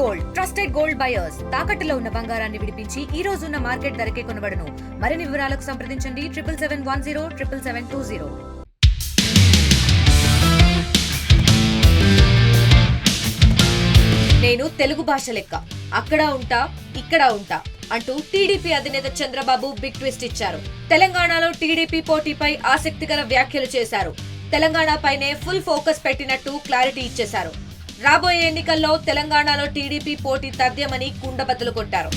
Gold trusted gold buyers తాకట్టులో ఉన్న బంగారాన్ని విడిపించి ఈ రోజు ఉన్న మార్కెట్ ధరకే కొనబడును. మరిన్ని వివరాలకు సంప్రదించండి 7771077720. నేను తెలుగు భాష లెక్క అక్కడ ఉంటా ఇక్కడ ఉంటా అంటూ టీడీపీ అధినేత చంద్రబాబు బిగ్ ట్విస్ట్ ఇచ్చారు. తెలంగాణలో టీడీపీ పోటీపై ఆసక్తికర వ్యాఖ్యలు చేశారు. తెలంగాణ పైనే ఫుల్ ఫోకస్ పెట్టినట్టు క్లారిటీ ఇచ్చేశారు. రాబోయే ఎన్నికల్లో తెలంగాణలో టీడీపీ పోటీ తథ్యమని కుండబద్దలు కొట్టారు.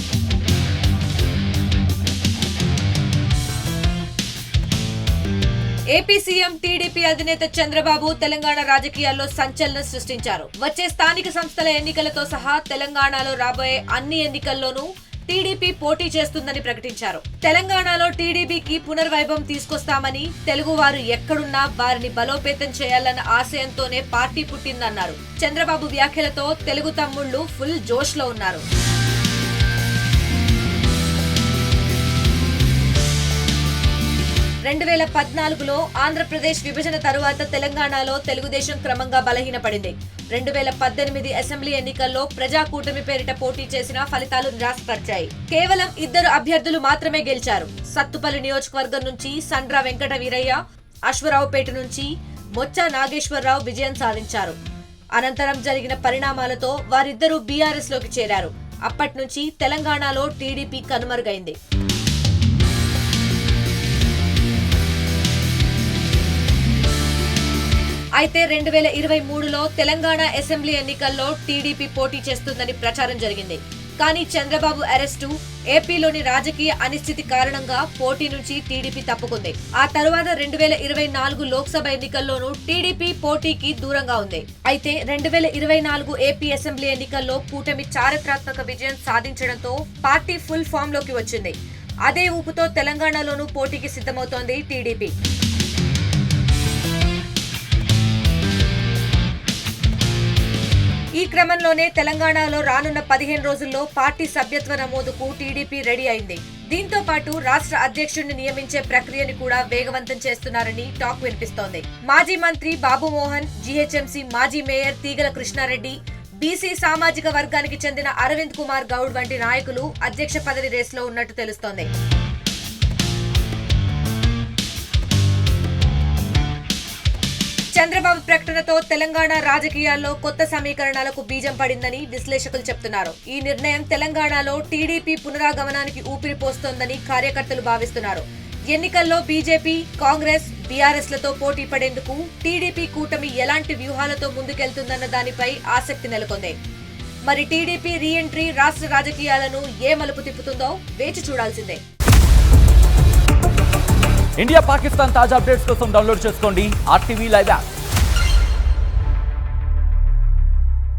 ఏపీ సీఎం టీడీపీ అధినేత చంద్రబాబు తెలంగాణ రాజకీయాల్లో సంచలనం సృష్టించారు. వచ్చే స్థానిక సంస్థల ఎన్నికలతో సహా తెలంగాణలో రాబోయే అన్ని ఎన్నికల్లోనూ టీడీపీ పోటీ చేస్తుందని ప్రకటించారు. తెలంగాణలో టీడీపీకి పునర్వైభవం తీసుకొస్తామని, తెలుగువారు ఎక్కడున్నా వారిని బలోపేతం చేయాలన్న ఆశయంతోనే పార్టీ పుట్టిందన్నారు. చంద్రబాబు వ్యాఖ్యలతో తెలుగు తమ్ముళ్లు ఫుల్ జోష్ లో ఉన్నారు. రెండు 2014లో ఆంధ్రప్రదేశ్ విభజన తరువాత తెలంగాణలో తెలుగుదేశం క్రమంగా బలహీనపడింది. 2018 అసెంబ్లీ ఎన్నికల్లో ప్రజా కూటమి పేరిట పోటీ చేసిన ఫలితాలు నిరాశపరిచాయి. కేవలం 2 అభ్యర్థులు మాత్రమే గెలిచారు. సత్తుపల్లి నియోజకవర్గం నుంచి సండ్ర వెంకట వీరయ్య, అశ్వరావుపేట నుంచి మొచ్చ నాగేశ్వరరావు విజయం సాధించారు. అనంతరం జరిగిన పరిణామాలతో వారిద్దరూ బీఆర్ఎస్ లోకి చేరారు. అప్పటి నుంచి తెలంగాణలో టీడీపీ కనుమరుగైంది. అయితే 2023లో తెలంగాణ అసెంబ్లీ ఎన్నికల్లో టీడీపీ పోటీ చేస్తుందని ప్రచారం జరిగింది. కానీ చంద్రబాబు అరెస్టు, ఏపీలోని రాజకీయ అనిశ్చితి కారణంగా పోటీ నుంచి టీడీపీ తప్పుకుంది. ఆ తరువాత 2024 లోక్సభ ఎన్నికల్లోనూ టీడీపీ పోటీకి దూరంగా ఉంది. అయితే 2024 ఏపీ అసెంబ్లీ ఎన్నికల్లో కూటమి చారిత్రాత్మక విజయం సాధించడంతో పార్టీ ఫుల్ ఫామ్ లోకి వచ్చింది. అదే ఊపుతో తెలంగాణలోనూ పోటీకి సిద్ధమవుతోంది టీడీపీ. ఈ క్రమంలోనే తెలంగాణలో రానున్న 15 రోజుల్లో పార్టీ సభ్యత్వ నమోదుకు టీడీపీ రెడీ అయింది. దీంతో పాటు రాష్ట్ర అధ్యక్షుడిని నియమించే ప్రక్రియను కూడా వేగవంతం చేస్తున్నారని టాక్ వినిపిస్తోంది. మాజీ మంత్రి బాబు మోహన్, జీహెచ్ఎంసీ మాజీ మేయర్ తీగల కృష్ణారెడ్డి, బీసీ సామాజిక వర్గానికి చెందిన అరవింద్ కుమార్ గౌడ్ వంటి నాయకులు అధ్యక్ష పదవి రేసులో ఉన్నట్టు తెలుస్తోంది. చంద్రబాబు ప్రకటనతో తెలంగాణ రాజకీయాల్లో కొత్త సమీకరణాలకు బీజం పడిందని విశ్లేషకులు చెప్తున్నారు. ఈ నిర్ణయం తెలంగాణలో టీడీపీ పునరాగమనానికి ఊపిరి పోస్తోందని కార్యకర్తలు భావిస్తున్నారు. ఎన్నికల్లో బీజేపీ, కాంగ్రెస్, బీఆర్ఎస్ లతో పోటీ పడేందుకు టీడీపీ కూటమి ఎలాంటి వ్యూహాలతో ముందుకెళ్తుందన్న దానిపై ఆసక్తి నెలకొంది. మరి టీడీపీ రీఎంట్రీ రాష్ట్ర రాజకీయాలను ఏ మలుపు తిప్పుతుందో వేచి చూడాల్సిందే. ఇండియా పాకిస్తాన్ తాజా అప్డేట్స్ కోసం డౌన్లోడ్ చేసుకోండి RTV లైవ్ యాప్.